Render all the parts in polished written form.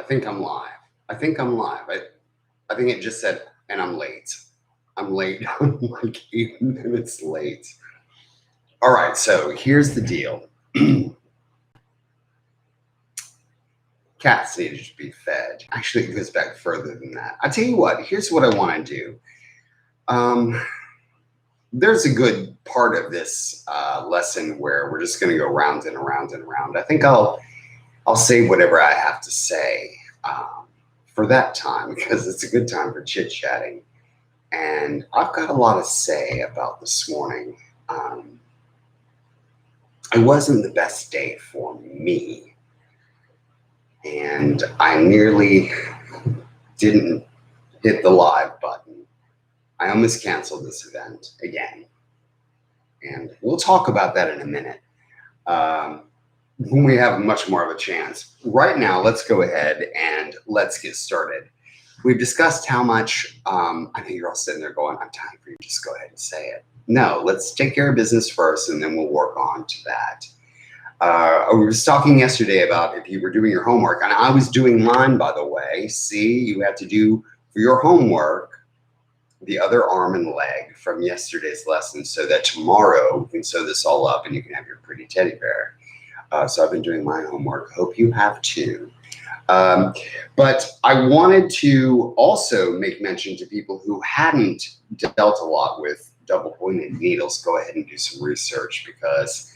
I think I'm live. I think I'm live. I think it just said, and I'm late. I'm late. I'm like 8 minutes late. All right, so here's the deal. Cats need to be fed. Actually, it goes back further than that. I tell you what, here's what I want to do. Um, there's a good part of this lesson where we're just going to go round and around and around. I think I'll say whatever I have to say for that time because it's a good time for chit chatting. And I've got a lot to say about this morning. It wasn't the best day for me, and I nearly didn't hit the live button. I almost canceled this event again, and we'll talk about that in a minute when we have much more of a chance. Right now, let's go ahead and let's get started. We've discussed how much, I know you're all sitting there going, I'm tired for you, just go ahead and say it. No, let's take care of business first and then we'll work on to that. We were talking yesterday about if you were doing your homework, and I was doing mine, by the way. See, you had to do for your homework the other arm and leg from yesterday's lesson so that tomorrow we can sew this all up and you can have your pretty teddy bear. So I've been doing my homework. Hope you have too. But I wanted to also make mention to people who hadn't dealt a lot with double-pointed needles, go ahead and do some research, because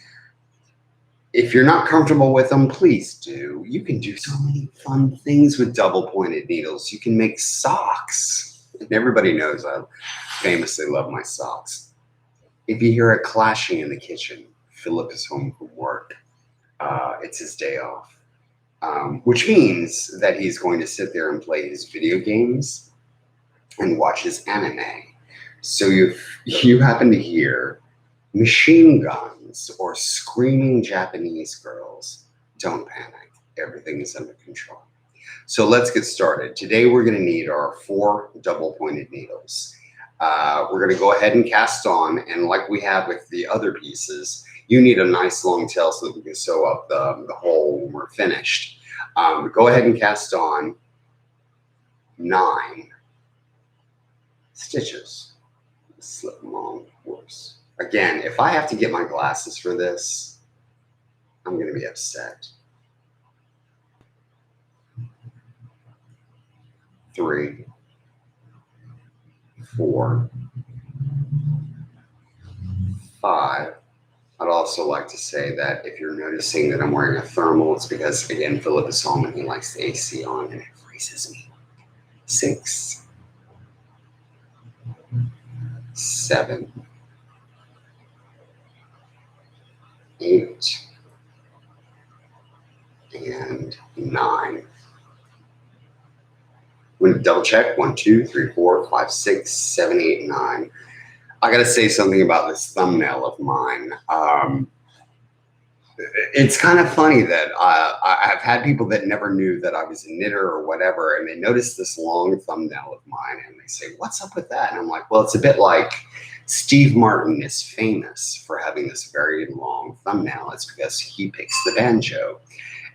if you're not comfortable with them, please do. You can do so many fun things with double-pointed needles. You can make socks. And everybody knows I famously love my socks. If you hear a clashing in the kitchen, Philip is home from work. It's his day off. Which means that he's going to sit there and play his video games and watch his anime. So if you happen to hear machine guns or screaming Japanese girls, don't panic. Everything is under control. So let's get started. Today we're going to need our 4 double-pointed needles. We're going to go ahead and cast on, and like we have with the other pieces, you need a nice long tail so that we can sew up the hole when we're finished. Go ahead and cast on 9 stitches. Slip them on, whoops. Again, if I have to get my glasses for this, I'm going to be upset. 3, 4, 5. I'd also like to say that if you're noticing that I'm wearing a thermal, it's because, again, Philip is home and he likes the AC on and it freezes me. 6, 7, 8, and 9. I'm going to double check. 1, 2, 3, 4, 5, 6, 7, 8, 9. I got to say something about this thumbnail of mine. It's kind of funny that I've had people that never knew that I was a knitter or whatever, and they notice this long thumbnail of mine, and they say, what's up with that? And I'm like, well, it's a bit like Steve Martin is famous for having this very long thumbnail. It's because he picks the banjo.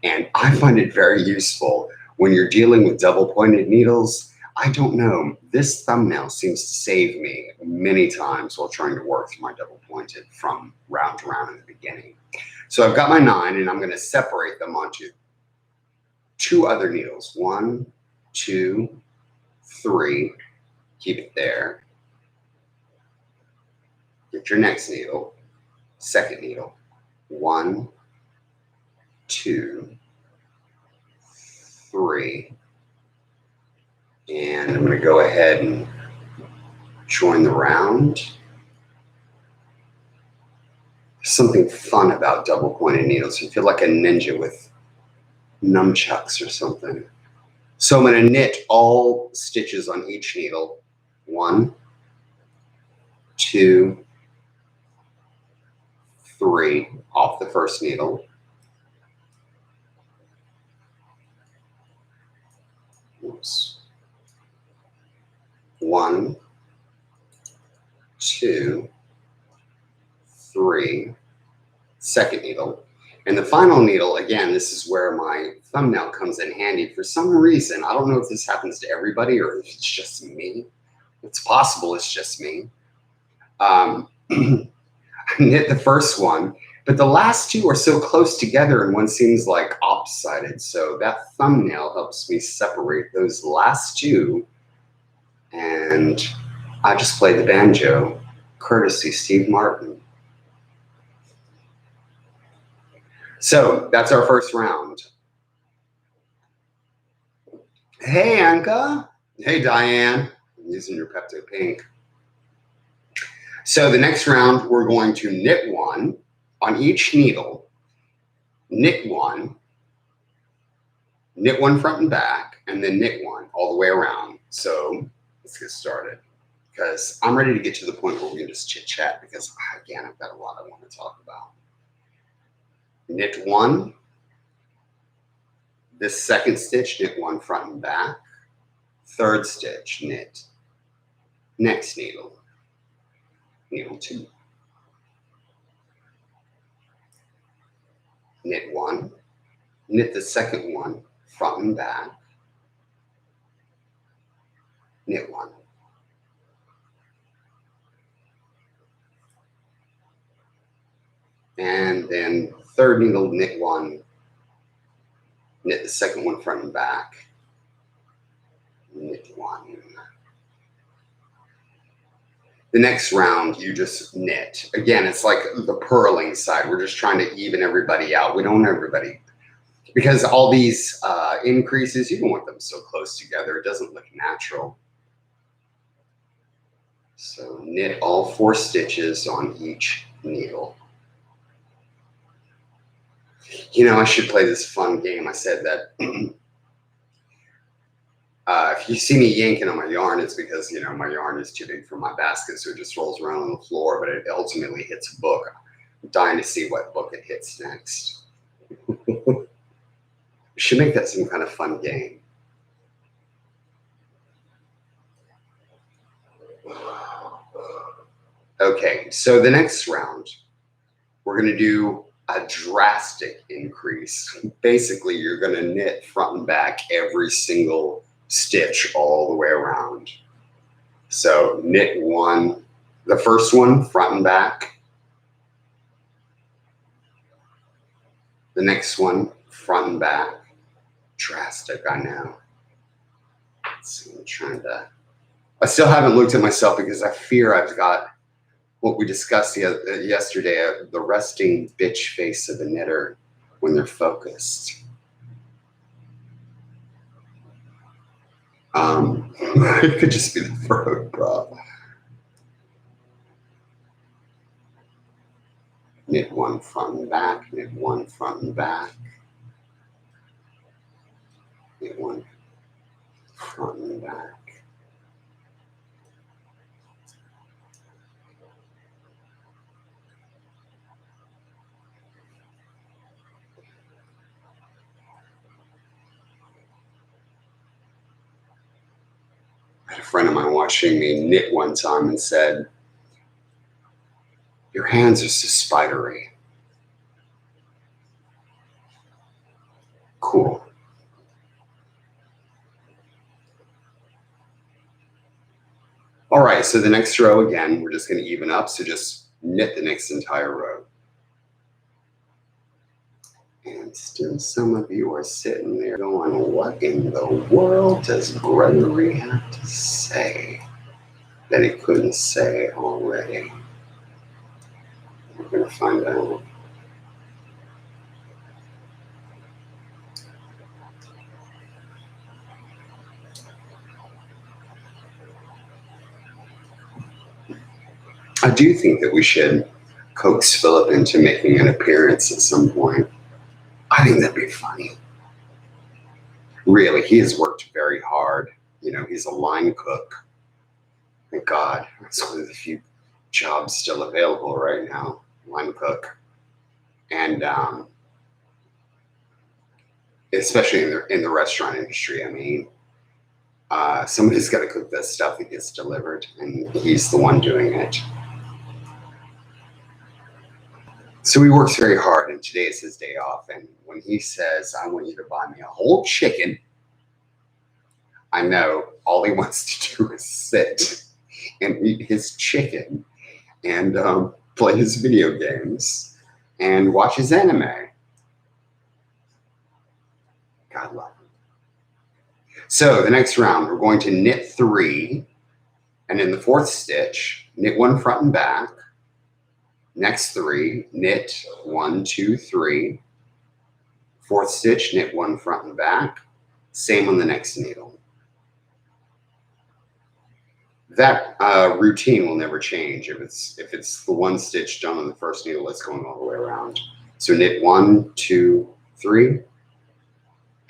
And I find it very useful when you're dealing with double-pointed needles. I don't know. This thumbnail seems to save me many times while trying to work through my double-pointed from round to round in the beginning. So I've got my 9, and I'm going to separate them onto 2 other needles. 1, 2, 3. Keep it there. Get your next needle. Second needle. 1, 2, 3. And I'm going to go ahead and join the round. There's something fun about double-pointed needles. You feel like a ninja with nunchucks or something. So I'm going to knit all stitches on each needle. 1, 2, 3 off the first needle. Oops. 1, 2, 3, second needle. And the final needle, again, this is where my thumbnail comes in handy. For some reason, I don't know if this happens to everybody or if it's just me. It's possible it's just me. I knit the first one, but the last two are so close together and one seems like opposite. So that thumbnail helps me separate those last two. And I just played the banjo, courtesy Steve Martin. So that's our first round. Hey, Anka. Hey, Diane. I'm using your Pepto Pink. So the next round, we're going to knit one on each needle, knit one front and back, and then knit one all the way around. So let's get started because I'm ready to get to the point where we can just chit chat because, again, I've got a lot I want to talk about. Knit one, this second stitch, knit one front and back, third stitch, knit, next needle, needle two, knit one, knit the second one front and back, knit one, and then third needle, knit one, knit the second one front and back, knit one. The next round, you just knit. Again, it's like the purling side. We're just trying to even everybody out. We don't want everybody, because all these increases, you don't want them so close together. It doesn't look natural. So knit all 4 stitches on each needle. You know, I should play this fun game. I said that if you see me yanking on my yarn, it's because, you know, my yarn is too big for my basket, so it just rolls around on the floor, but it ultimately hits a book. I'm dying to see what book it hits next. We should make that some kind of fun game. Okay, so the next round, we're going to do a drastic increase. Basically, you're going to knit front and back every single stitch all the way around. So knit one, the first one front and back, the next one front and back. Drastic, I know. Let's see, I'm trying to, I still haven't looked at myself because I fear I've got what we discussed yesterday, the resting bitch face of the knitter when they're focused. It could just be the furrow prop. Knit one front and back, knit one front and back, knit one front and back. I had a friend of mine watching me knit one time and said, "Your hands are so spidery." Cool. All right, so the next row again, we're just going to even up. So just knit the next entire row. And still some of you are sitting there going, what in the world does Gregory have to say that he couldn't say already? We're going to find out. I do think that we should coax Philip into making an appearance at some point. I think that'd be funny. Really, he has worked very hard. You know, he's a line cook. Thank God. It's one of the few jobs still available right now, line cook. And especially in the restaurant industry, I mean, somebody's got to cook that stuff that gets delivered, and he's the one doing it. So he works very hard, and today is his day off. And when he says, I want you to buy me a whole chicken, I know all he wants to do is sit and eat his chicken and play his video games and watch his anime. God love him. So the next round, we're going to knit 3, and in the 4th stitch, knit 1 front and back. Next 3, knit 1, 2, 3. 4th stitch, knit 1 front and back. Same on the next needle. That routine will never change. If it's the 1 stitch done on the first needle, it's going all the way around. So knit 1, 2, 3,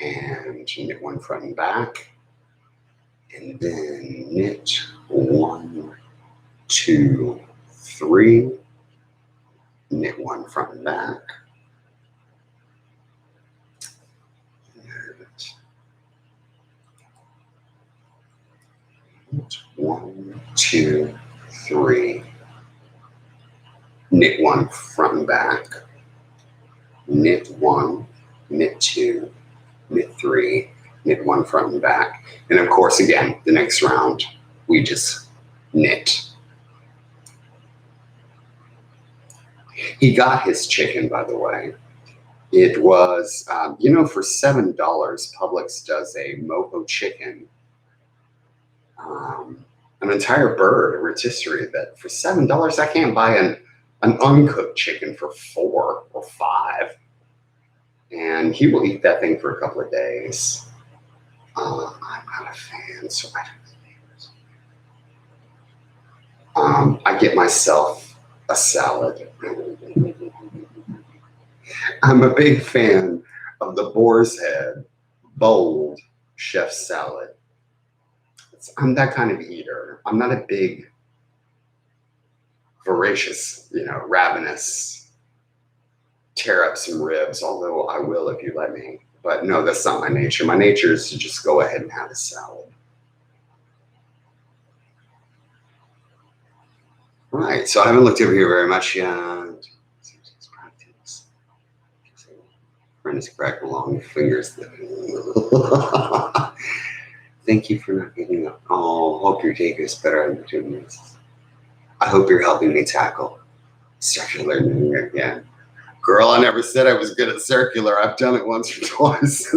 and knit 1 front and back, and then knit 1, 2, 3, knit 1 front and back, knit 1, 2, 3, knit 1 front and back, knit 1, knit 2, knit 3, knit 1 front and back. And of course, again, the next round, we just knit. He got his chicken, by the way. It was, for $7, Publix does a mojo chicken, an entire bird, a rotisserie, that for $7, I can't buy an uncooked chicken for $4 or $5. And he will eat that thing for a couple of days. I'm not a fan, so I get myself a salad. I'm a big fan of the Boar's Head Bold Chef Salad. I'm that kind of eater. I'm not a big, voracious, ravenous, tear up some ribs, although I will if you let me. But no, that's not my nature. My nature is to just go ahead and have a salad. Right, so I haven't looked over here very much yet. Friend is cracking along the fingers. Thank you for not giving up. Oh, hope your day is better on 2 minutes. I hope you're helping me tackle circular knitting again. Girl, I never said I was good at circular. I've done it once or twice.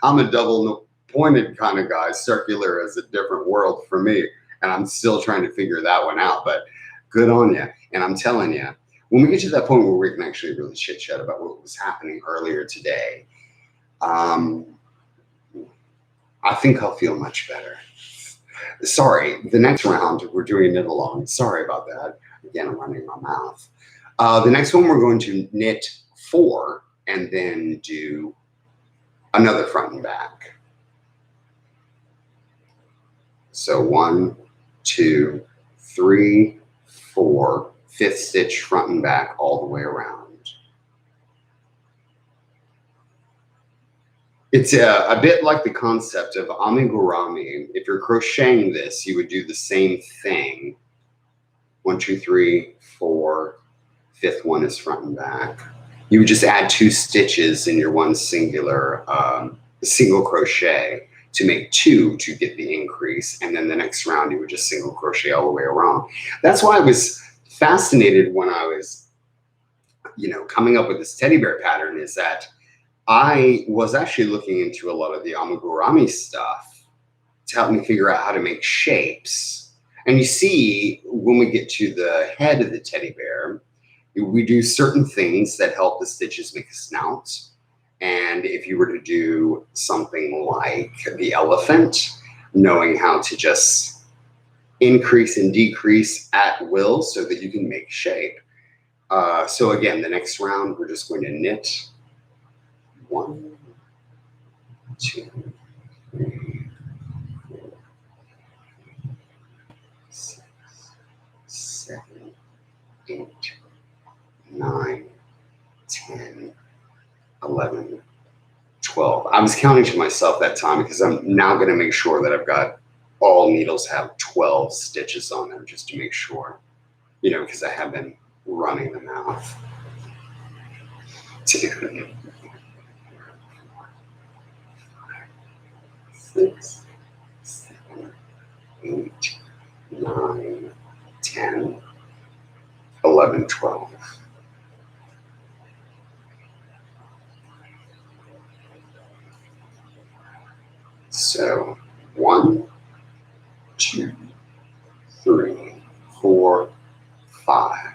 I'm a double pointed kind of guy. Circular is a different world for me, and I'm still trying to figure that one out, but good on you. And I'm telling you, when we get to that point where we can actually really chit chat about what was happening earlier today, I think I'll feel much better. Sorry, the next round we're doing knit along. Sorry about that. Again, I'm running my mouth. The next one we're going to knit 4 and then do another front and back. So 1, 2, 3, 4, 5th stitch front and back all the way around. It's a bit like the concept of amigurumi. If you're crocheting this, you would do the same thing. 1, 2, 3, 4, 5th one is front and back. You would just add 2 stitches in your one singular single crochet to make 2 to get the increase. And then the next round, you would just single crochet all the way around. That's why I was fascinated when I was, coming up with this teddy bear pattern, is that I was actually looking into a lot of the amigurumi stuff to help me figure out how to make shapes. And you see, when we get to the head of the teddy bear, we do certain things that help the stitches make a snout. And if you were to do something like the elephant, knowing how to just increase and decrease at will so that you can make shape. So again, the next round, we're just going to knit 1, 2, 3, 4, 6, 7, 8, 9, 10, 11, 12. I was counting to myself that time because I'm now going to make sure that I've got all needles have 12 stitches on them just to make sure, because I have been running them out. 2, 6, 7, 8, 9, 10, 11, 12. So 1, 2, 3, 4, 5,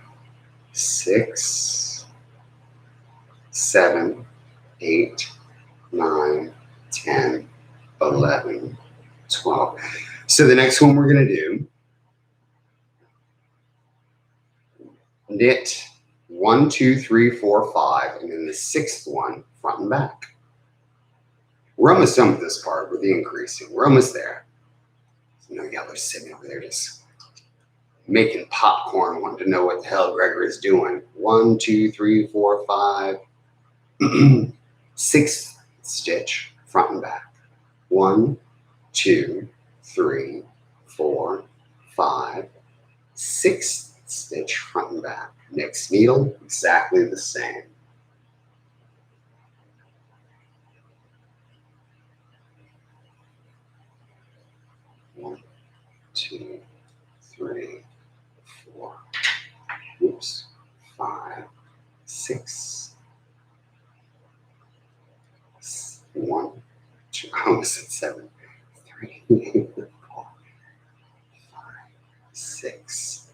6, 7, 8, 9, 10, 11, 12. So the next one we're going to do, knit 1, 2, 3, 4, 5, and then the sixth one front and back. We're almost done with this part with the increasing. We're almost there. You know, y'all are sitting over there just making popcorn, wanting to know what the hell Gregor is doing. 1, 2, 3, 4, 5. Sixth stitch front and back. 1, 2, 3, 4, 5. Sixth stitch front and back. Next needle, exactly the same. One, 2, 3, 4. Oops. 5, 6. 1, 2. I almost said 7. 3, 4, 5, 6.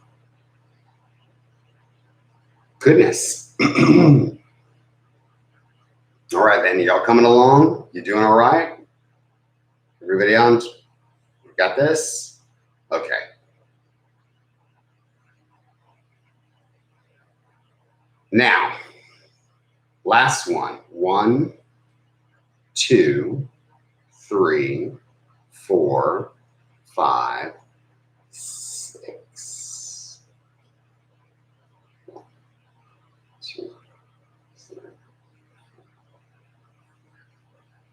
Goodness. All right, then, y'all coming along? You doing all right? Everybody on? Got this? Okay. Now, last one. 1, 2, 3, 4, 5, 6. 1, 2, 3,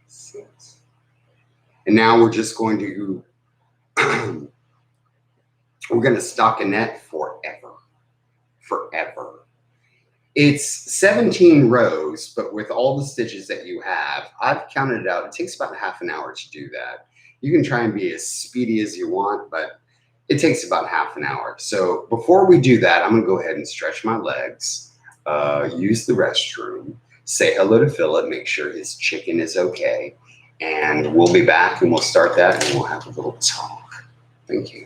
6. And now we're just going to we're going to stockinette forever. Forever. It's 17 rows, but with all the stitches that you have, I've counted it out. It takes about half an hour to do that. You can try and be as speedy as you want, but it takes about half an hour. So before we do that, I'm going to go ahead and stretch my legs, use the restroom, say hello to Philip, make sure his chicken is okay, and we'll be back and we'll start that and we'll have a little talk. Thank you.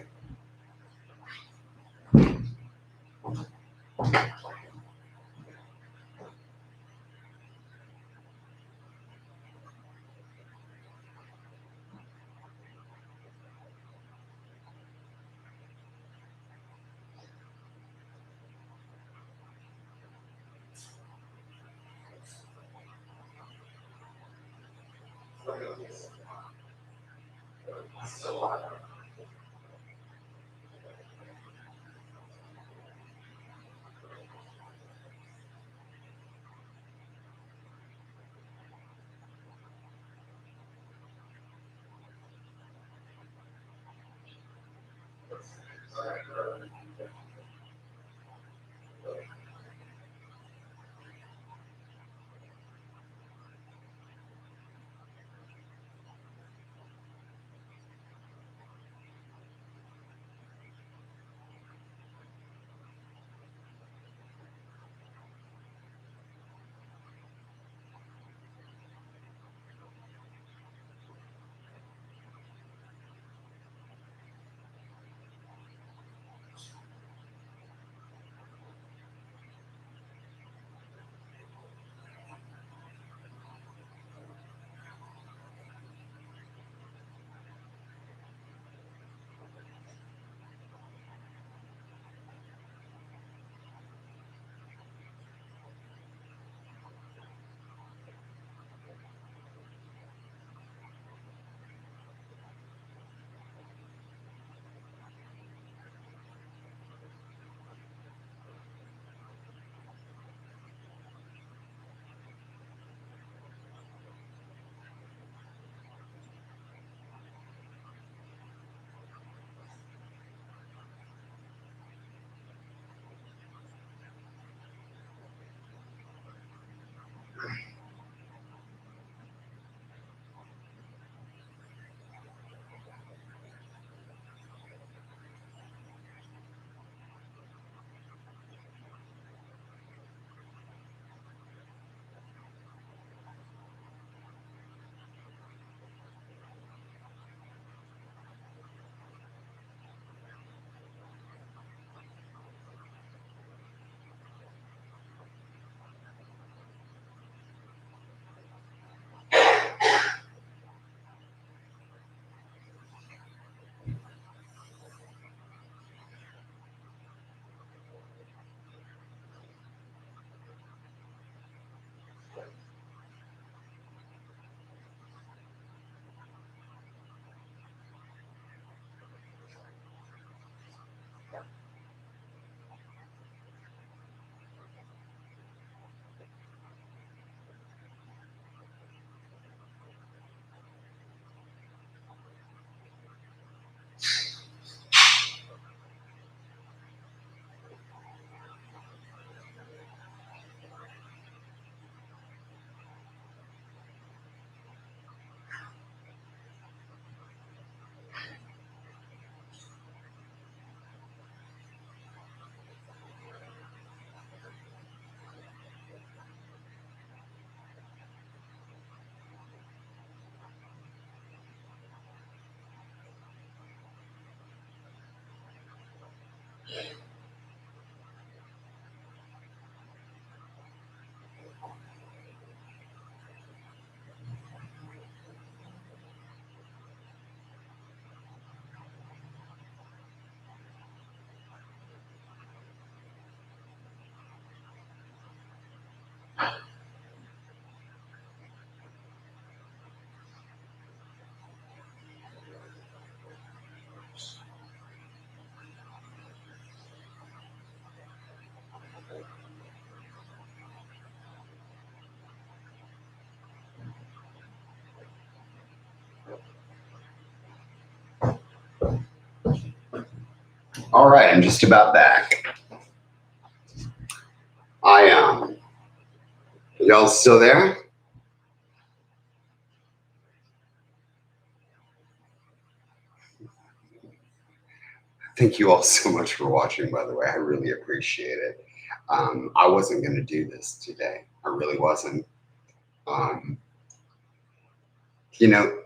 All right, I'm just about back. Y'all still there? Thank you all so much for watching, by the way. I really appreciate it. I wasn't going to do this today. I really wasn't. Um, you know,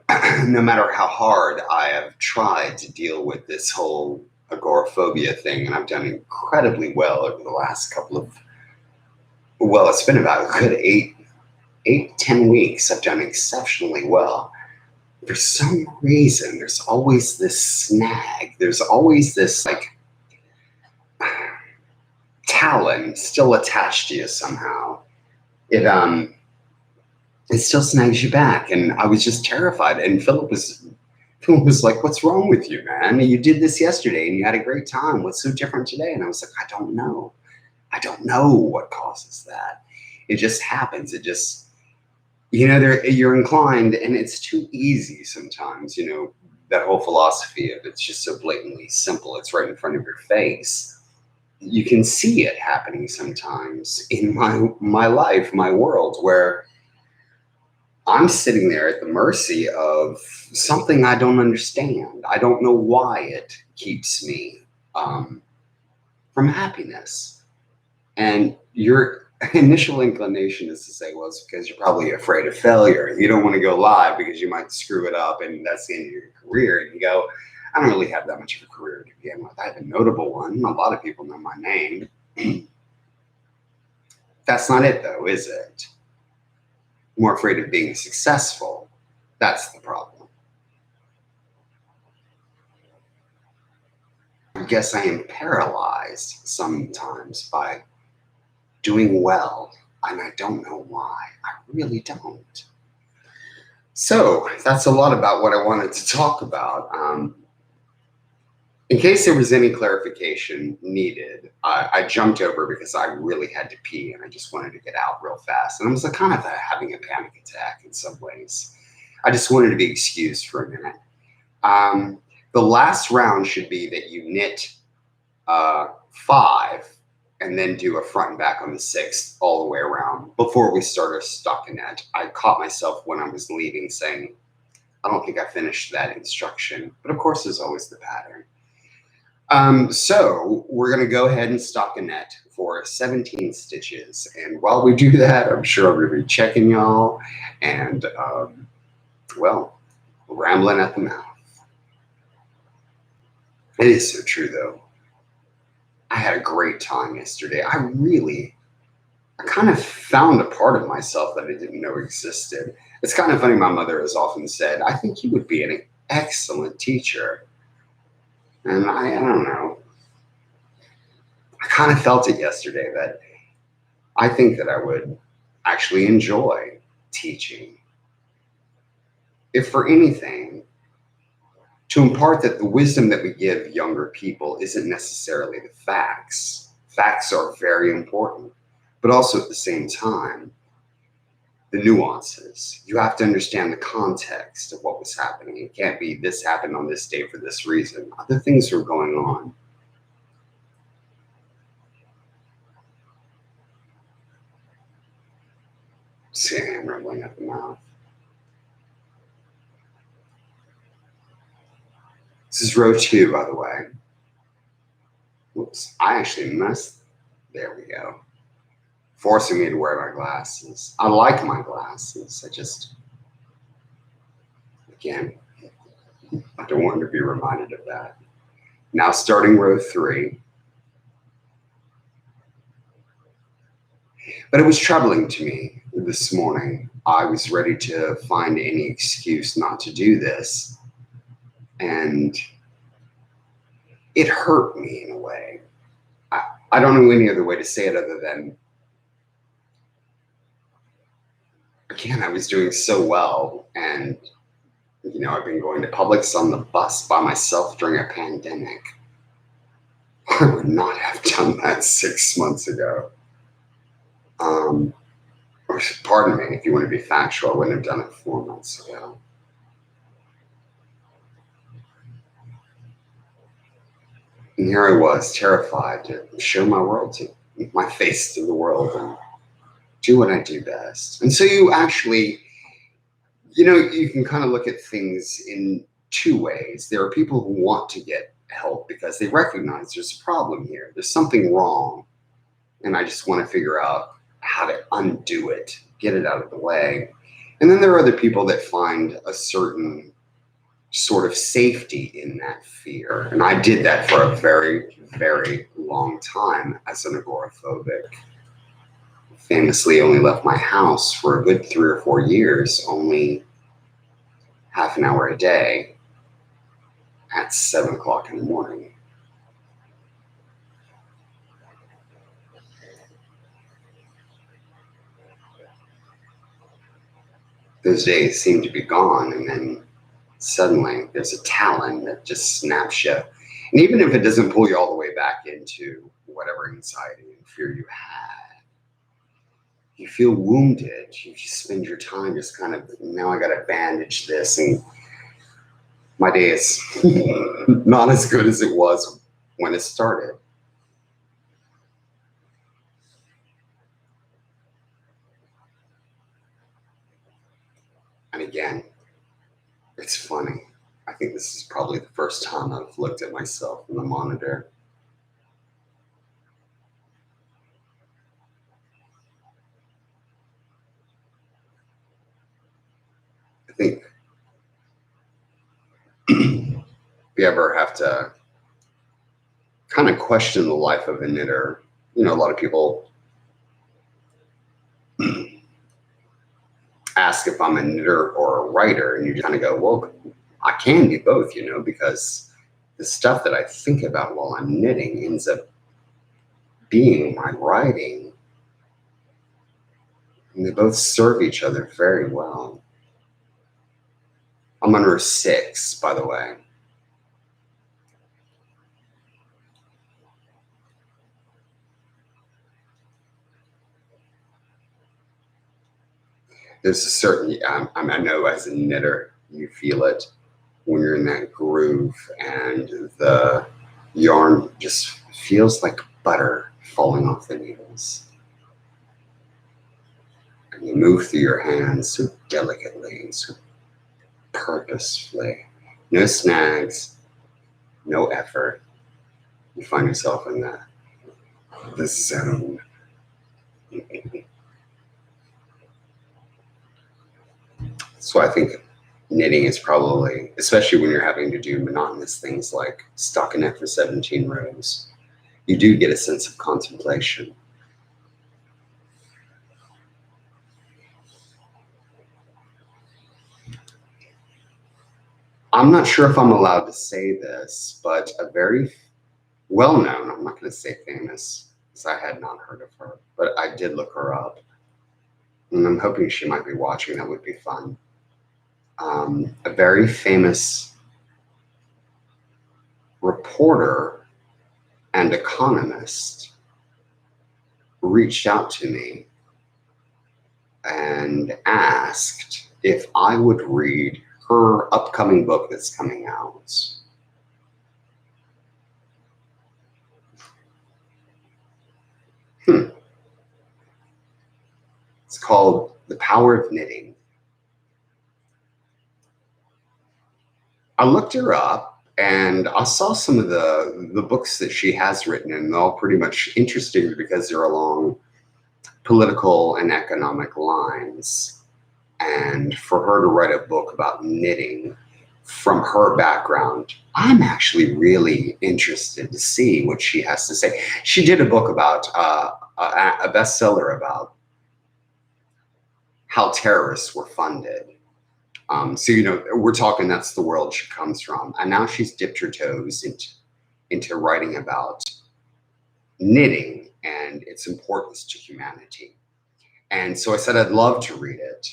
no matter how hard I have tried to deal with this whole agoraphobia thing, and I've done incredibly well over the last couple of, well, it's been about a good 10 weeks. I've done exceptionally well. For some reason, there's always this snag. There's always this like talon still attached to you somehow. It still snags you back. And I was just terrified. And Philip was like, "What's wrong with you, man? You did this yesterday and you had a great time. What's so different today?" And I was like, "I don't know. I don't know what causes that. It just happens. It just, you're inclined, and it's too easy sometimes, that whole philosophy of it's just so blatantly simple. It's right in front of your face. You can see it happening sometimes in my life, my world, where I'm sitting there at the mercy of something I don't understand. I don't know why it keeps me from happiness. And your initial inclination is to say, well, it's because you're probably afraid of failure. You don't want to go live because you might screw it up and that's the end of your career. And you go, I don't really have that much of a career to begin with. I have a notable one. A lot of people know my name. That's not it, though, is it? More afraid of being successful. That's the problem. I guess I am paralyzed sometimes by doing well, and I don't know why. I really don't. So that's a lot about what I wanted to talk about. In case there was any clarification needed, I jumped over because I really had to pee and I just wanted to get out real fast. And I was like kind of having a panic attack in some ways. I just wanted to be excused for a minute. The last round should be that you knit 5 and then do a front and back on the 6th all the way around. Before we start a stockinette, I caught myself when I was leaving saying, I don't think I finished that instruction. But of course, there's always the pattern. So we're going to go ahead and stockinette for 17 stitches. And while we do that, I'm sure I'm going to be checking y'all and, well, rambling at the mouth. It is so true, though. I had a great time yesterday. I kind of found a part of myself that I didn't know existed. It's kind of funny. My mother has often said, I think you would be an excellent teacher. And I don't know. I kind of felt it yesterday that I think that I would actually enjoy teaching. If for anything, to impart that the wisdom that we give younger people isn't necessarily the facts. Facts are very important, but also at the same time, the nuances. You have to understand the context of what was happening. It can't be this happened on this day for this reason. Other things were going on. See, I'm rambling at the mouth. This is row 2, by the way. Whoops, I actually missed. There we go. Forcing me to wear my glasses. I like my glasses. Again, I don't want to be reminded of that. Now starting row 3. But it was troubling to me this morning. I was ready to find any excuse not to do this. And it hurt me in a way. I don't know any other way to say it other than again, I was doing so well. And, you know, I've been going to Publix on the bus by myself during a pandemic. I would not have done that 6 months ago. Or pardon me, if you want to be factual, I wouldn't have done it 4 months ago. And here I was, terrified to show my face to the world and do what I do best. And so you actually, you know, you can kind of look at things in two ways. There are people who want to get help because they recognize there's a problem here, there's something wrong, and I just want to figure out how to undo it, get it out of the way. And then there are other people that find a certain sort of safety in that fear. And I did that for a very, very long time as an agoraphobic. Famously only left my house for a good 3 or 4 years, only half an hour a day at 7 o'clock in the morning. Those days seem to be gone, and then suddenly there's a talon that just snaps you. And even if it doesn't pull you all the way back into whatever anxiety and fear you had, you feel wounded. You just spend your time just kind of, now I got to bandage this. And my day is not as good as it was when it started. And again, it's funny. I think this is probably the first time I've looked at myself in the monitor. I think if you ever have to kind of question the life of a knitter, you know, a lot of people ask if I'm a knitter or a writer, and you kind of go, well, I can be both, you know, because the stuff that I think about while I'm knitting ends up being my writing. And they both serve each other very well. I'm under 6, by the way. There's a certain, I know as a knitter, you feel it when you're in that groove, and the yarn just feels like butter falling off the needles. And you move through your hands so delicately, so purposefully. No snags, no effort. You find yourself in the zone. So I think knitting is probably, especially when you're having to do monotonous things like stockinette for 17 rows, you do get a sense of contemplation. I'm not sure if I'm allowed to say this, but a very well-known, I'm not going to say famous, because I had not heard of her, but I did look her up. And I'm hoping she might be watching. That would be fun. A very famous reporter and economist reached out to me and asked if I would read her upcoming book that's coming out. It's called The Power of Knitting. I looked her up and I saw some of the books that she has written, and they're all pretty much interesting because they're along political and economic lines. And for her to write a book about knitting from her background, I'm actually really interested to see what she has to say. She did a book about a bestseller about how terrorists were funded. So, you know, we're talking, that's the world she comes from. And now she's dipped her toes into writing about knitting and its importance to humanity. And so I said, I'd love to read it.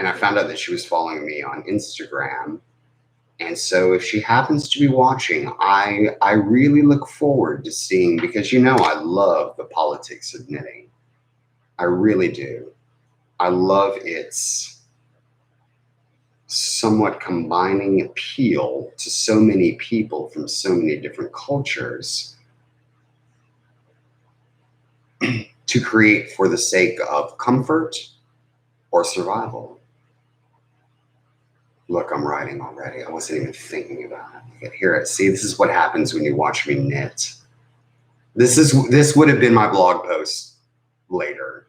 and I found out that she was following me on Instagram. And so if she happens to be watching, I really look forward to seeing, because I love the politics of knitting. I really do. I love its somewhat combining appeal to so many people from so many different cultures to create for the sake of comfort or survival. Look, I'm writing already. I wasn't even thinking about it. You can hear it. See, this is what happens when you watch me knit. This would have been my blog post later.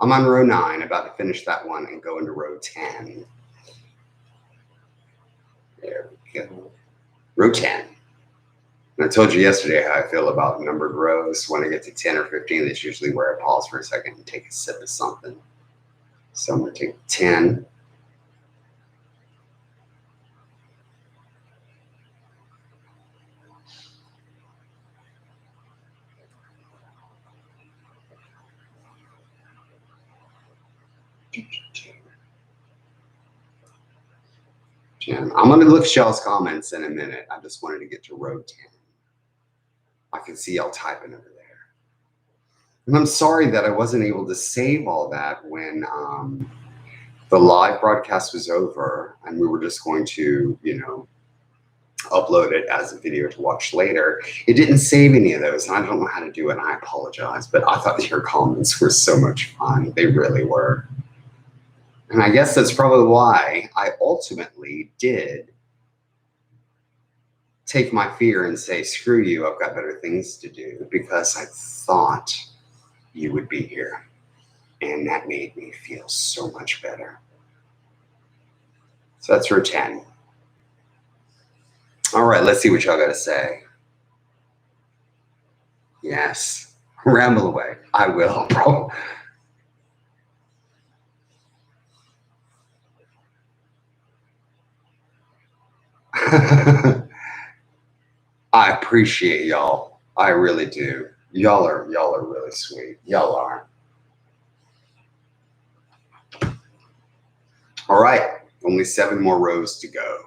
I'm on row 9, about to finish that one and go into row 10. There we go. Row 10. And I told you yesterday how I feel about numbered rows. When I get to 10 or 15, that's usually where I pause for a second and take a sip of something. So I'm going to take 10. I'm going to look at y'all's comments in a minute. I just wanted to get to row 10. I can see y'all typing over there. And I'm sorry that I wasn't able to save all that when the live broadcast was over and we were just going to, upload it as a video to watch later. It didn't save any of those, and I don't know how to do it, and I apologize, but I thought your comments were so much fun. They really were. And I guess that's probably why I ultimately did take my fear and say, screw you, I've got better things to do, because I thought you would be here. And that made me feel so much better. So that's row 10. All right, let's see what y'all got to say. Yes, ramble away. I will, bro. I appreciate y'all. I really do. Y'all are really sweet. Y'all are. All right, only 7 more rows to go.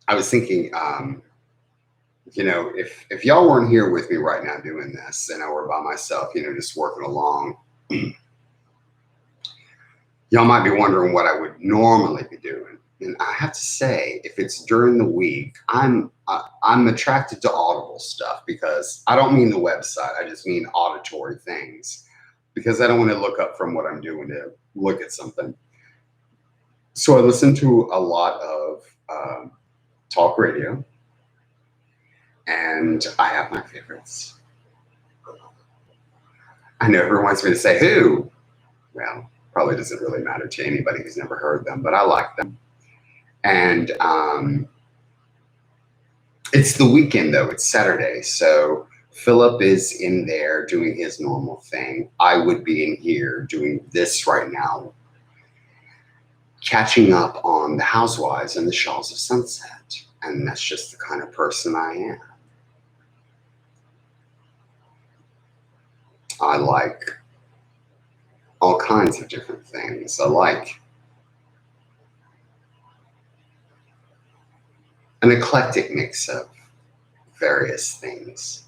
I was thinking, if y'all weren't here with me right now doing this, and I were by myself, just working along, y'all might be wondering what I would normally be doing. And I have to say, if it's during the week, I'm attracted to Audible stuff, because I don't mean the website. I just mean auditory things, because I don't want to look up from what I'm doing to look at something. So I listen to a lot of talk radio, and I have my favorites. I know everyone wants me to say who. Well, probably doesn't really matter to anybody who's never heard them, but I like them. And it's the weekend, though. It's Saturday. So Philip is in there doing his normal thing. I would be in here doing this right now, catching up on The Housewives and The Shahs of Sunset. And that's just the kind of person I am. I like all kinds of different things. I like an eclectic mix of various things.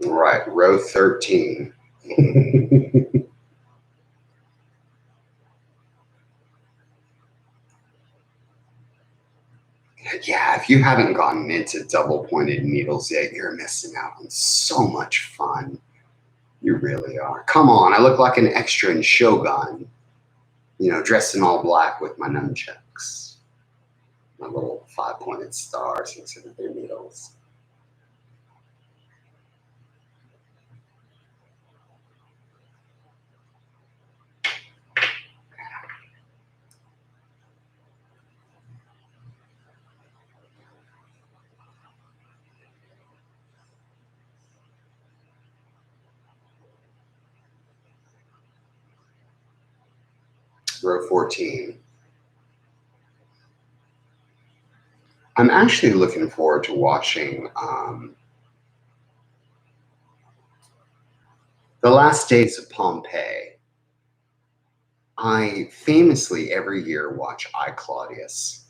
Right, row 13. Yeah, if you haven't gotten into double pointed needles yet, you're missing out on so much fun. You really are. Come on, I look like an extra in Shogun, dressed in all black with my nunchucks, my little 5-pointed stars instead of their needles. Row 14. I'm actually looking forward to watching The Last Days of Pompeii. I famously every year watch I, Claudius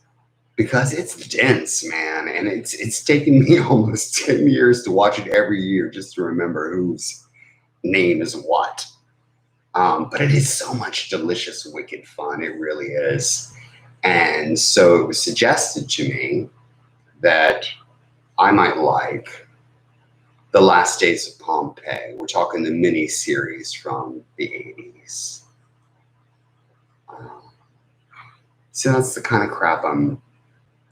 because it's dense, man, and it's taken me almost 10 years to watch it every year just to remember whose name is what. But it is so much delicious, wicked fun. It really is. And so it was suggested to me that I might like The Last Days of Pompeii. We're talking the mini series from the 80s. So that's the kind of crap I'm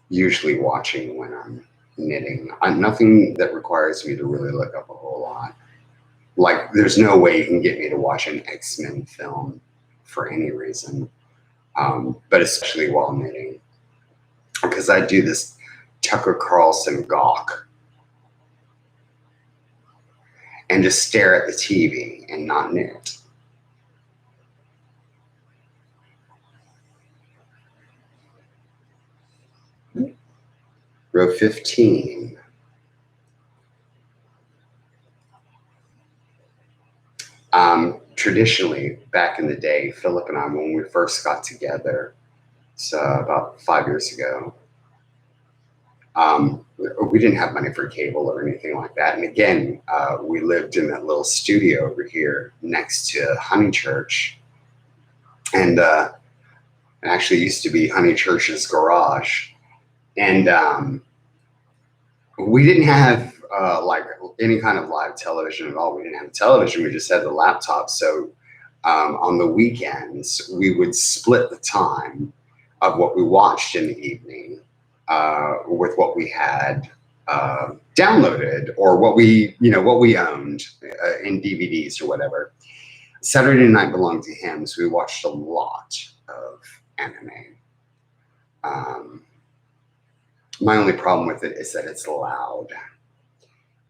usually watching when I'm knitting. Nothing that requires me to really look up a whole lot. Like, there's no way you can get me to watch an X-Men film for any reason, but especially while knitting. Because I do this Tucker Carlson gawk and just stare at the TV and not knit. Row 15. Traditionally, back in the day, Philip and I, when we first got together, so about 5 years ago, we didn't have money for cable or anything like that. And again, we lived in that little studio over here next to Honeychurch. And it actually used to be Honeychurch's garage. And we didn't have like any kind of live television at all. We didn't have television. We just had the laptop. So on the weekends, we would split the time of what we watched in the evening with what we had downloaded or what we owned in DVDs or whatever. Saturday night belonged to him, so we watched a lot of anime. My only problem with it is that it's loud.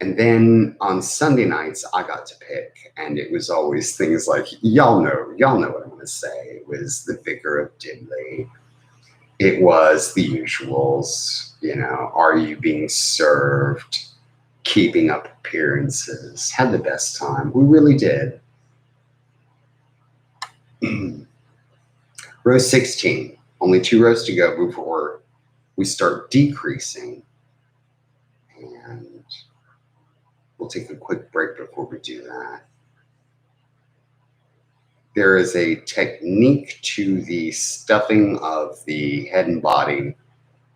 And then on Sunday nights, I got to pick, and it was always things like, y'all know what I'm going to say. It was The Vicar of Diddley. It was The Usuals, Are You Being Served? Keeping Up Appearances. Had the best time. We really did. Row 16. Only 2 rows to go before we start decreasing. And we'll take a quick break before we do that. There is a technique to the stuffing of the head and body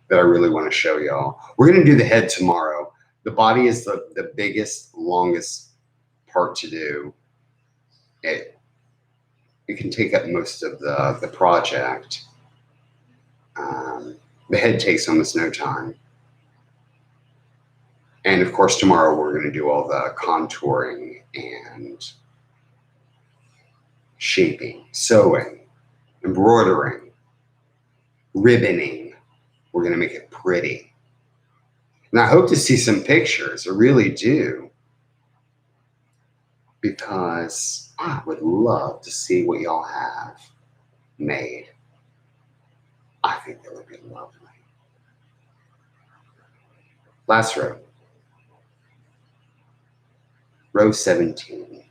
that I really want to show y'all. We're going to do the head tomorrow. The body is the biggest, longest part to do. It can take up most of the project. The head takes almost no time. And of course, tomorrow we're going to do all the contouring and shaping, sewing, embroidering, ribboning. We're going to make it pretty. And I hope to see some pictures. I really do. Because I would love to see what y'all have made. I think that would be lovely. Last row. Row 17.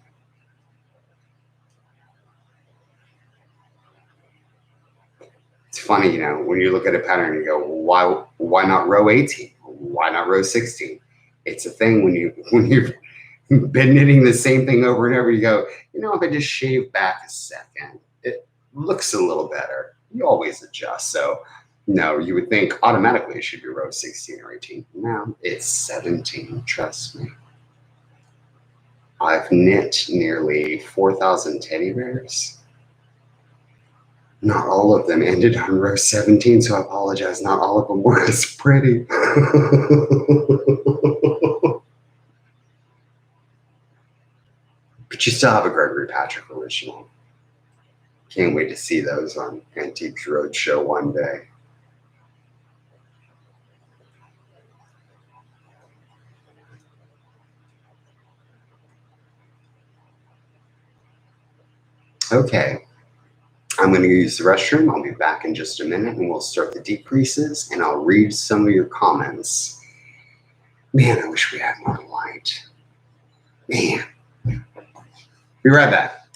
It's funny, when you look at a pattern, you go, why not row 18? Why not row 16? It's a thing when you've been knitting the same thing over and over, you go, if I just shave back a second, it looks a little better. You always adjust. So no, you would think automatically it should be row 16 or 18. No, it's 17, trust me. I've knit nearly 4,000 teddy bears. Not all of them ended on row 17, so I apologize. Not all of them were as pretty. But you still have a Gregory Patrick original. Can't wait to see those on Antiques Roadshow one day. Okay. I'm going to use the restroom. I'll be back in just a minute and we'll start the decreases and I'll read some of your comments. Man, I wish we had more light. Man. Be right back.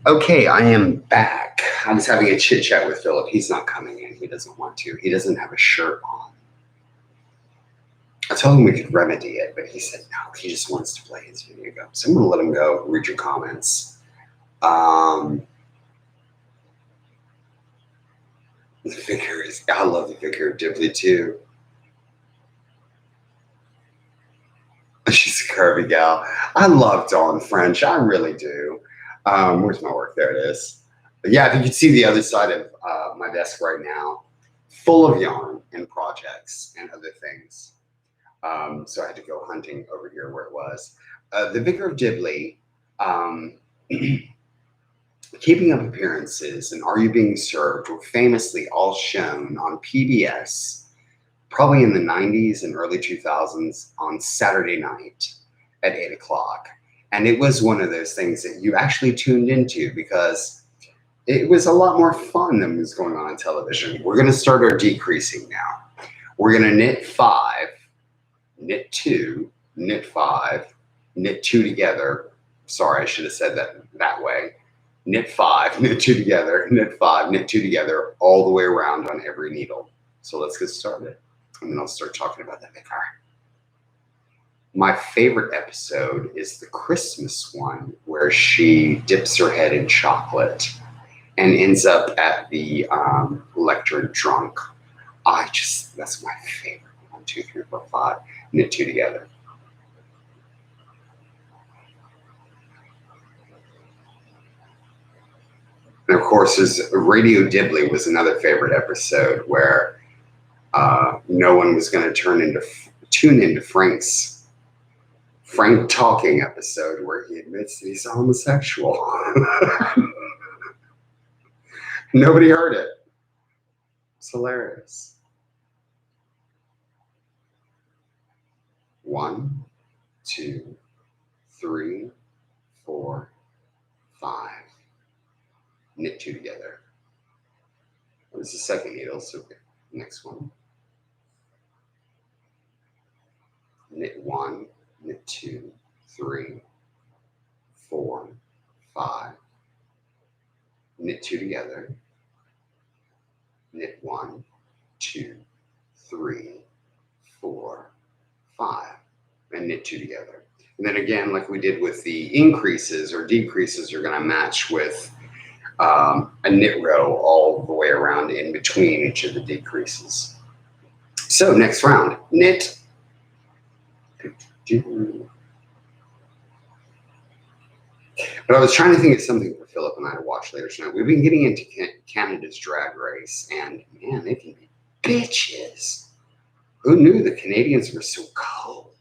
Okay, I am back. I was having a chit chat with Philip. He's not coming in. He doesn't want to. He doesn't have a shirt on. I told him we could remedy it, but he said no. He just wants to play his video game. So I'm going to let him go. Read your comments. The figure is, I love the figure of Dibley too. She's a curvy gal. I love Dawn French. I really do. Where's my work? There it is. But yeah, if you could see the other side of my desk right now, full of yarn and projects and other things. So I had to go hunting over here where it was. The Vicar of Dibley, Keeping Up Appearances, and Are You Being Served were famously all shown on PBS, probably in the 90s and early 2000s on Saturday night at 8 o'clock. And it was one of those things that you actually tuned into because it was a lot more fun than was going on television. We're going to start our decreasing now. We're going to knit 5, knit 2, knit 5, knit 2 together. Sorry, I should have said that way. Knit 5, knit 2 together, knit 5, knit 2 together, all the way around on every needle. So let's get started. And then I'll start talking about the vicar. My favorite episode is the Christmas one where she dips her head in chocolate and ends up at the lectern drunk. That's my favorite. 1, 2, 3, 4, 5. Knit 2 together. And of course, Radio Dibley was another favorite episode where no one was going to tune into Frank talking episode where he admits that he's homosexual. Nobody heard it. It's hilarious. 1, 2, 3, 4, 5. Knit 2 together. This is the second needle, so next one. Knit 1, knit 2, 3, 4, 5. Knit 2 together. Knit 1, 2, 3, 4, 5. And knit 2 together. And then again, like we did with the increases or decreases, are going to match with a knit row all the way around in between each of the decreases. So next round, knit. But I was trying to think of something for Philip and I to watch later tonight. We've been getting into Canada's Drag Race, and man, they can be bitches. Who knew the Canadians were so cold?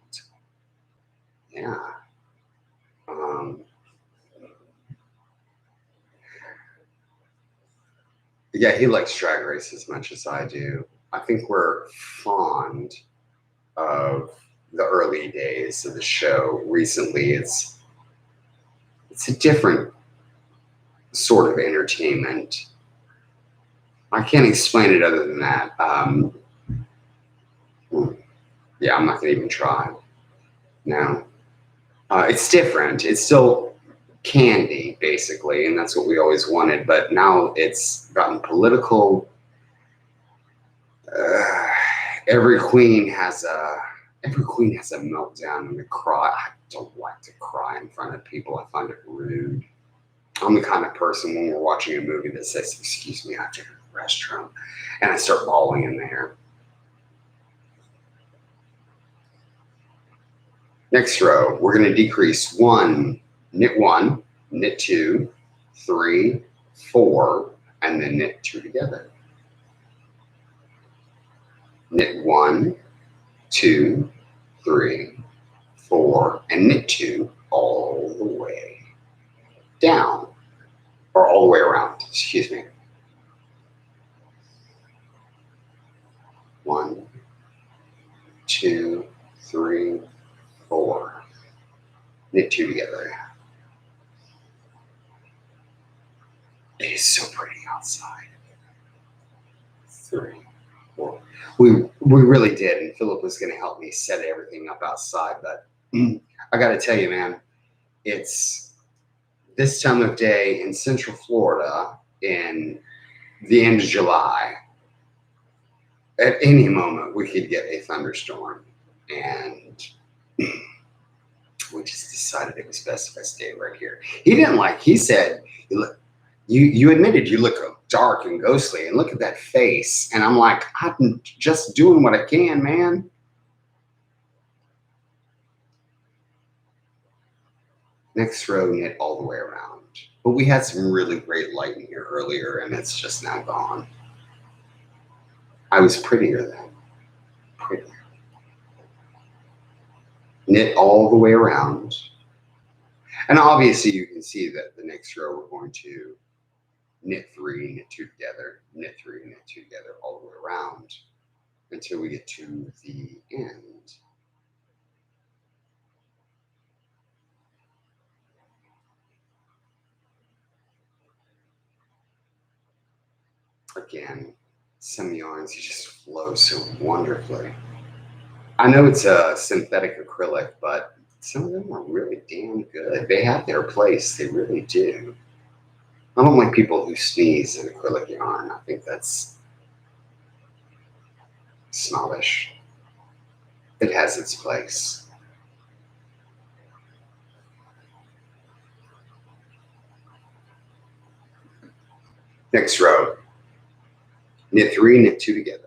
Yeah. Yeah, he likes Drag Race as much as I do. I think we're fond of the early days of the show. Recently, it's a different sort of entertainment. I can't explain it other than that. Yeah, I'm not going to even try. No. It's different. It's still candy, basically, and that's what we always wanted. But now it's gotten political. Every queen has a meltdown and a cry. I don't like to cry in front of people. I find it rude. I'm the kind of person when we're watching a movie that says, "Excuse me, I have to go to the restroom," and I start bawling in there. Next row, we're going to decrease 1, knit 1, knit 2, 3, 4, and then knit 2 together. Knit 1, 2, 3, 4, and knit 2 all the way down, or all the way around, excuse me. 1, 2, 3, 4. knit two together. It is so pretty outside. 3, 4. We really did, and Philip was going to help me set everything up outside, but I got to tell you, man, it's this time of day in Central Florida in the end of July. At any moment, we could get a thunderstorm, and we just decided it was best if I stayed right here. He didn't like. He said, "Look, you admitted you look dark and ghostly, and look at that face." And I'm like, "I'm just doing what I can, man." Next row, knit all the way around. But we had some really great light in here earlier, and it's just now gone. I was prettier then. Prettier. Knit all the way around. And obviously you can see that the next row we're going to knit 3, knit 2 together, knit 3, knit 2 together all the way around until we get to the end. Again, some yarns just flow so wonderfully. I know it's a synthetic acrylic, but some of them are really damn good. They have their place, they really do. I don't like people who sneeze in acrylic yarn. I think that's snobbish. It has its place. Next row. Knit 3, knit 2 together.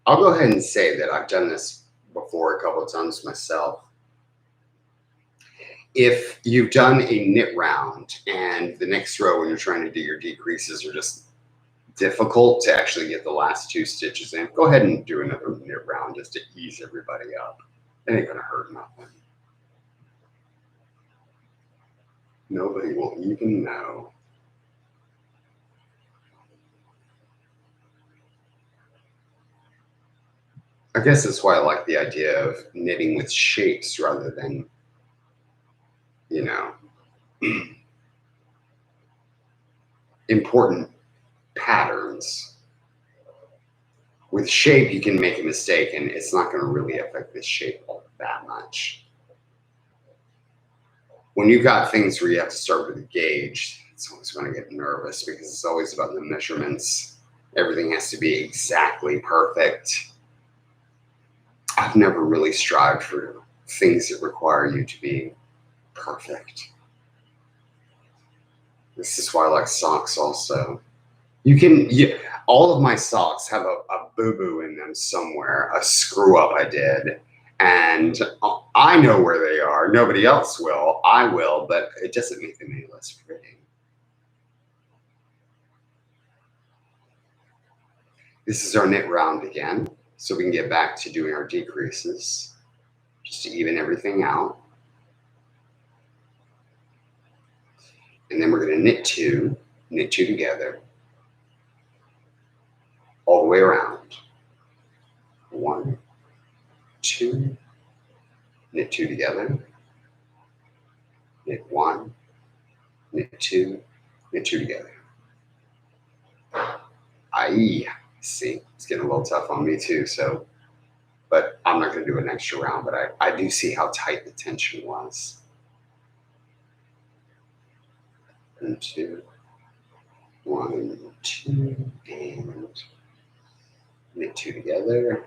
I'll go ahead and say that I've done this before a couple of times myself. If you've done a knit round and the next row when you're trying to do your decreases are just difficult to actually get the last 2 stitches in, go ahead and do another knit round just to ease everybody up. It ain't gonna hurt nothing. Nobody will even know. I guess that's why I like the idea of knitting with shapes rather than, you know, important patterns. With shape, you can make a mistake and it's not going to really affect the shape all that much. When you've got things where you have to start with a gauge, it's always going to get nervous because it's always about the measurements. Everything has to be exactly perfect. I've never really strived for things that require you to be perfect. This is why I like socks also. All of my socks have a boo-boo in them somewhere, a screw up I did. And I know where they are. Nobody else will. I will, but it doesn't make them any less pretty. This is our knit round again. So we can get back to doing our decreases just to even everything out. And then we're going to knit 2 together all the way around. 1, 2, knit 2 together, knit 1, knit 2, knit 2 together. See, it's getting a little tough on me too, so, but I'm not going to do an extra round, but I do see how tight the tension was. And 2, 1, 2, and knit 2 together.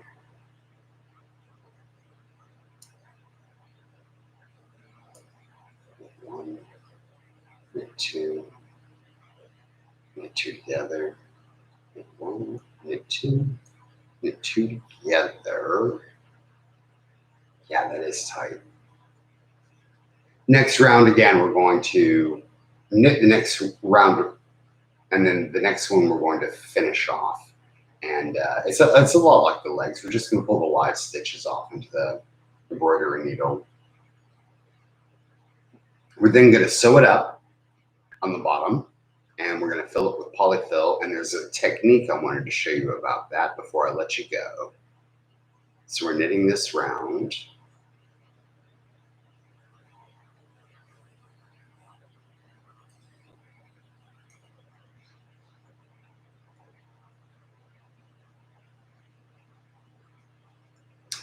Knit 2, knit 2 together, knit 1, knit 2, knit 2 together. Yeah, that is tight. Next round again, we're going to knit the next round, and then the next one we're going to finish off. And it's a lot like the legs. We're just going to pull the wide stitches off into the embroidery needle. We're then going to sew it up on the bottom, and we're going to fill it with polyfill. And there's a technique I wanted to show you about that before I let you go. So we're knitting this round.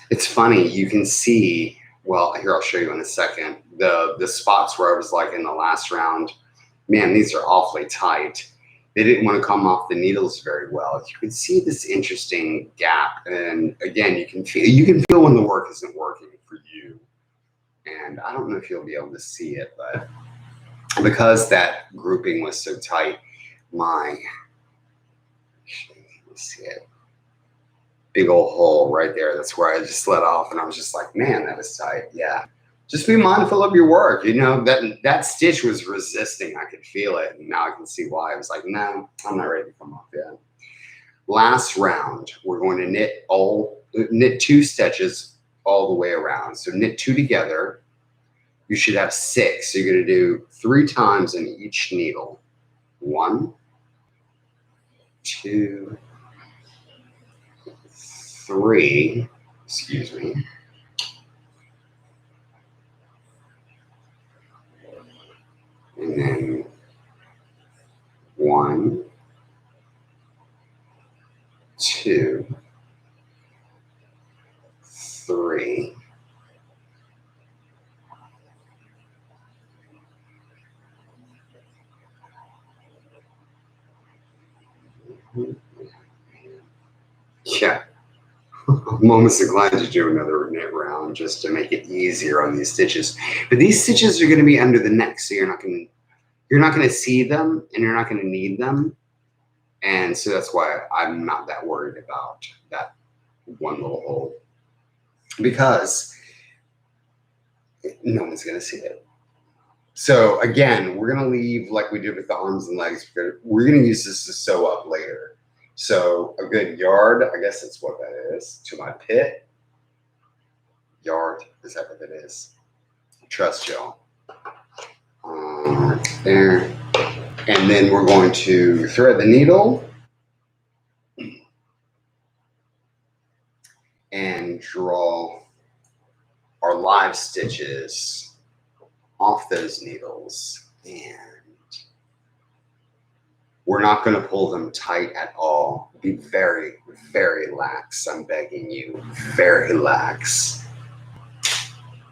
It's funny, you can see, well, here I'll show you in a second, the spots where I was like in the last round, man, these are awfully tight. They didn't want to come off the needles very well. You can see this interesting gap. And again, you can feel when the work isn't working for you. And I don't know if you'll be able to see it, but because that grouping was so tight, let's see it. Big old hole right there. That's where I just let off, and I was just like, man, that is tight. Yeah. Just be mindful of your work. You know, that stitch was resisting. I could feel it. And now I can see why. I was like, no, I'm not ready to come off yet. Last round, we're going to knit 2 stitches all the way around. So knit 2 together. You should have 6. So you're going to do 3 times in each needle. 1, 2, 3, excuse me. And then 1, 2, 3. Yeah. I'm almost inclined to do another knit round just to make it easier on these stitches. But these stitches are going to be under the neck, so you're not going to see them, and you're not going to need them. And so that's why I'm not that worried about that one little hole, because no one's going to see it. So again, we're going to leave like we did with the arms and legs. We're going to use this to sew up later. So a good yard, I guess that's what that is, to my pit. Yard, is that what it is? Trust y'all. There. And then we're going to thread the needle and draw our live stitches off those needles. And we're not going to pull them tight at all. Be very, very lax. I'm begging you, very lax.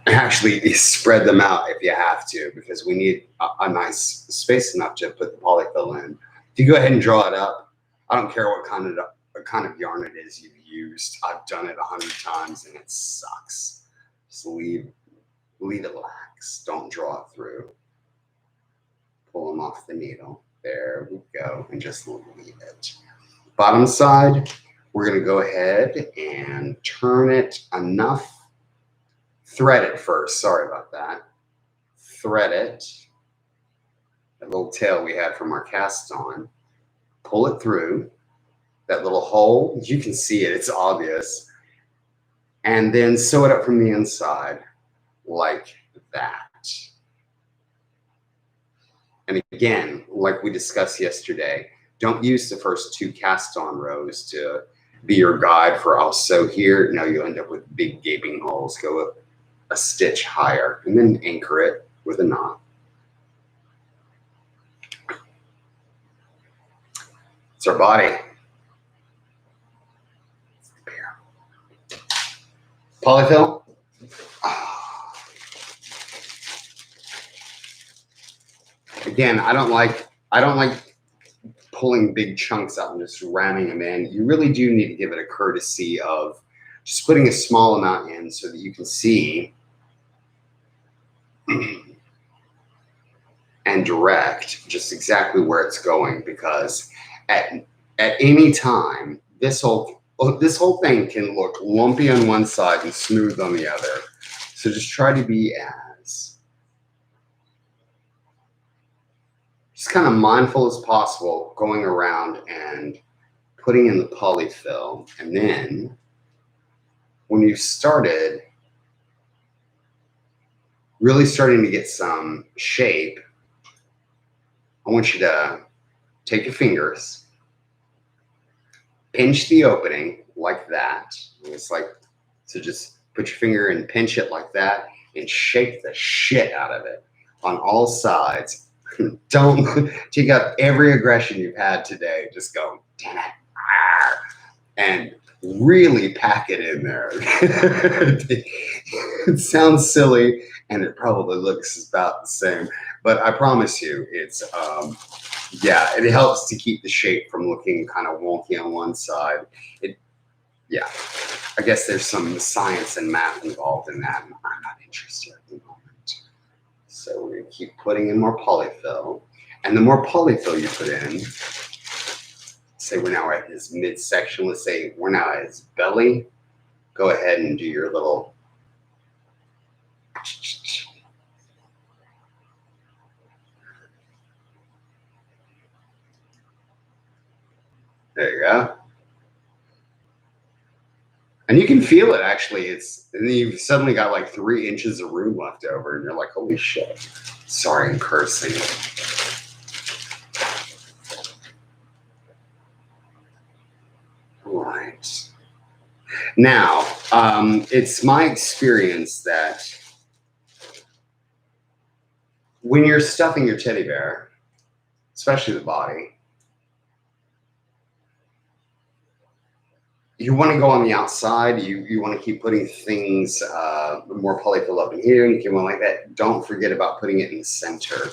Actually, spread them out if you have to, because we need a nice space enough to put the polyfill in. If you go ahead and draw it up, I don't care what kind of yarn it is you've used. I've done it 100 times and it sucks. Just leave it lax. Don't draw it through. Pull them off the needle. There we go, and just leave it. Bottom side, we're going to go ahead and turn it enough. Thread it first. Sorry about that. Thread it. That little tail we had from our cast on. Pull it through. That little hole, you can see it. It's obvious. And then sew it up from the inside like that. And again, like we discussed yesterday, don't use the first 2 cast on rows to be your guide for I'll sew here. No, you'll end up with big gaping holes. Go up a stitch higher and then anchor it with a knot. It's our body. Polyfill. Again, I don't like pulling big chunks out and just ramming them in. You really do need to give it a courtesy of just putting a small amount in so that you can see and direct just exactly where it's going, because at any time this whole thing can look lumpy on one side and smooth on the other. So just try to be as just kind of mindful as possible going around and putting in the polyfill, and then when you started really starting to get some shape, I want you to take your fingers, pinch the opening like that. It's like, so just put your finger and pinch it like that and shake the shit out of it on all sides. Don't take out every aggression you've had today. Just go, damn it. And really pack it in there. It sounds silly and it probably looks about the same, but I promise you it's, yeah, it helps to keep the shape from looking kind of wonky on one side. Yeah, I guess there's some science and math involved in that, and I'm not interested at the moment. So we're gonna keep putting in more polyfill, and the more polyfill you put in, say we're now at his midsection, let's say we're now at his belly, go ahead and do your little, there you go. And you can feel it actually. It's, and then you've suddenly got like 3 inches of room left over, and you're like, holy shit. Sorry, I'm cursing. All right. Now, it's my experience that when you're stuffing your teddy bear, especially the body, you want to go on the outside. You want to keep putting things, more polyfill up in here, and you can like that. Don't forget about putting it in the center.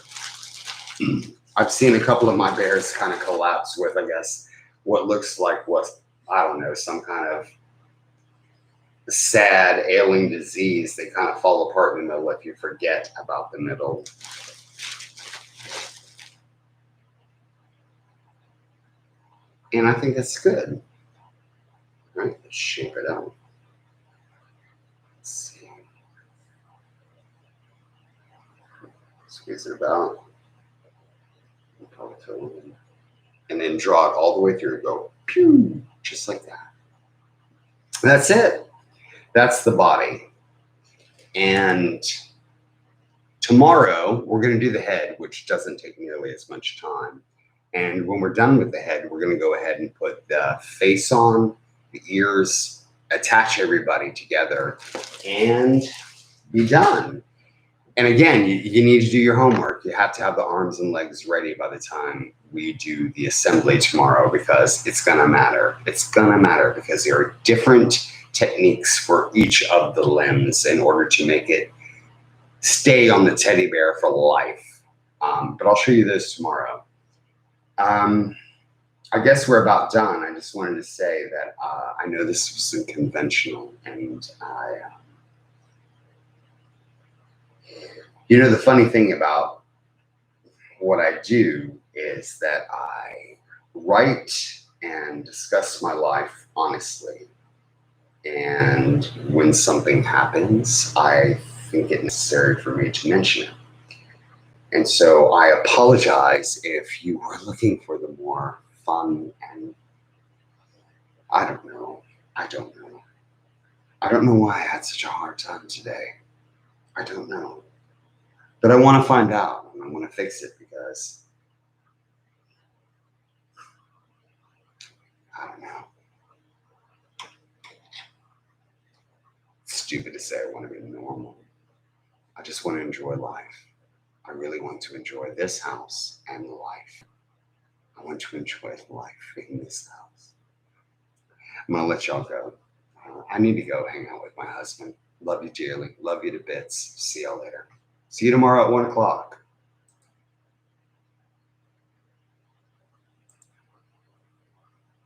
I've seen a couple of my bears kind of collapse with, I guess, what looks like what, I don't know, some kind of sad ailing disease. They kind of fall apart in the middle if you forget about the middle. And I think that's good. All right, let's shape it out. Let's see. Squeeze it about. And then draw it all the way through. Go, pew, just like that. That's it. That's the body. And tomorrow, we're going to do the head, which doesn't take nearly as much time. And when we're done with the head, we're going to go ahead and put the face on, the ears, attach everybody together, and be done. And again, you need to do your homework. You have to have the arms and legs ready by the time we do the assembly tomorrow, because it's going to matter. It's going to matter because there are different techniques for each of the limbs in order to make it stay on the teddy bear for life. But I'll show you those tomorrow. I guess we're about done. I just wanted to say that I know this was unconventional, and you know, the funny thing about what I do is that I write and discuss my life honestly. And when something happens, I think it necessary for me to mention it. And so I apologize if you were looking for the more fun and I don't know why I had such a hard time today. I don't know. But I want to find out, and I want to fix it, because I don't know. It's stupid to say I want to be normal. I just want to enjoy life. I really want to enjoy this house and life. I want to enjoy life in this house. I'm going to let y'all go. I need to go hang out with my husband. Love you dearly. Love you to bits. See y'all later. See you tomorrow at 1 o'clock.